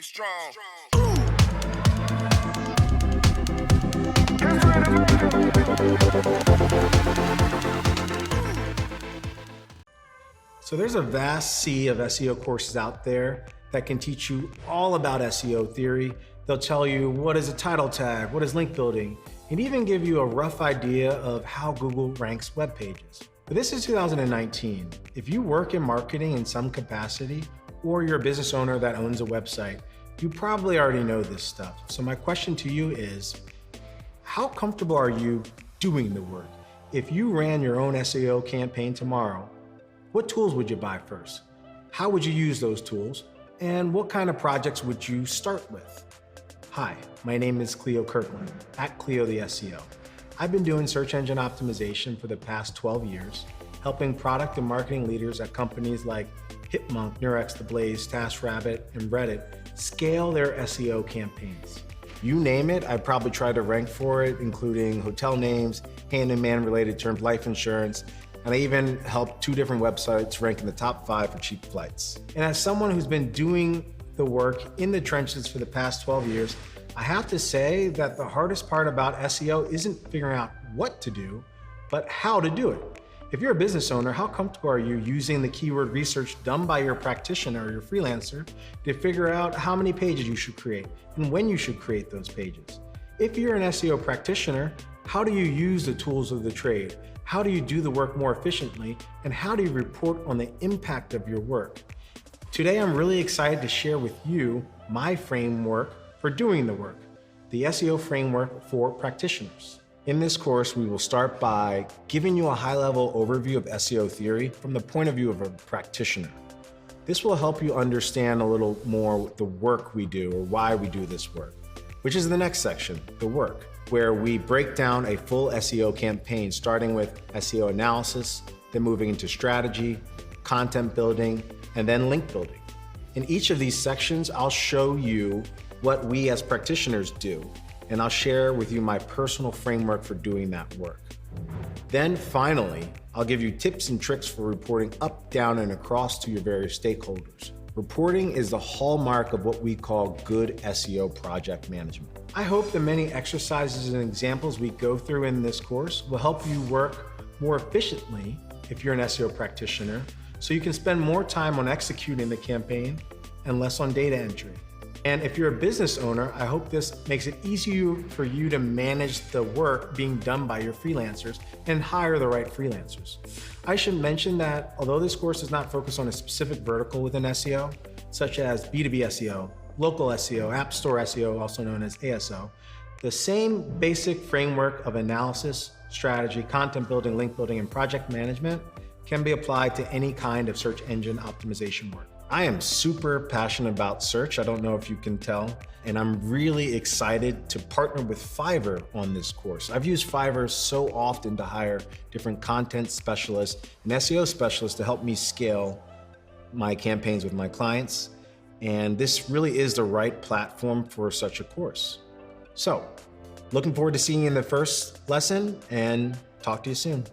strong. So there's a vast sea of SEO courses out there that can teach you all about SEO theory. They'll tell you what is a title tag, what is link building, and even give you a rough idea of how Google ranks web pages. But this is 2019. If you work in marketing in some capacity, or you're a business owner that owns a website, you probably already know this stuff. So my question to you is, how comfortable are you doing the work? If you ran your own SEO campaign tomorrow, what tools would you buy first? How would you use those tools? And what kind of projects would you start with? Hi, my name is Cleo Kirkland, at Cleo the SEO. I've been doing search engine optimization for the past 12 years, helping product and marketing leaders at companies like Hipmunk, Nurex, The Blaze, TaskRabbit, and Reddit scale their SEO campaigns. You name it, I've probably tried to rank for it, including hotel names, hand-in-man related terms, life insurance, and I even helped 2 different websites rank in the top 5 for cheap flights. And as someone who's been doing the work in the trenches for the past 12 years, I have to say that the hardest part about SEO isn't figuring out what to do, but how to do it. If you're a business owner, how comfortable are you using the keyword research done by your practitioner or your freelancer to figure out how many pages you should create and when you should create those pages? If you're an SEO practitioner, how do you use the tools of the trade? How do you do the work more efficiently? And how do you report on the impact of your work? Today, I'm really excited to share with you my framework for doing the work, the SEO framework for practitioners. In this course, we will start by giving you a high-level overview of SEO theory from the point of view of a practitioner. This will help you understand a little more the work we do or why we do this work, which is the next section, the work, where we break down a full SEO campaign, starting with SEO analysis, then moving into strategy, content building, and then link building. In each of these sections, I'll show you what we as practitioners do, and I'll share with you my personal framework for doing that work. Then finally, I'll give you tips and tricks for reporting up, down, and across to your various stakeholders. Reporting is the hallmark of what we call good SEO project management. I hope the many exercises and examples we go through in this course will help you work more efficiently if you're an SEO practitioner, so you can spend more time on executing the campaign and less on data entry. And if you're a business owner, I hope this makes it easier for you to manage the work being done by your freelancers and hire the right freelancers. I should mention that although this course does not focus on a specific vertical within SEO, such as B2B SEO, local SEO, App Store SEO, also known as ASO, the same basic framework of analysis, strategy, content building, link building, and project management can be applied to any kind of search engine optimization work. I am super passionate about search, I don't know if you can tell, and I'm really excited to partner with Fiverr on this course. I've used Fiverr so often to hire different content specialists and SEO specialists to help me scale my campaigns with my clients, and this really is the right platform for such a course. So, looking forward to seeing you in the first lesson, and talk to you soon.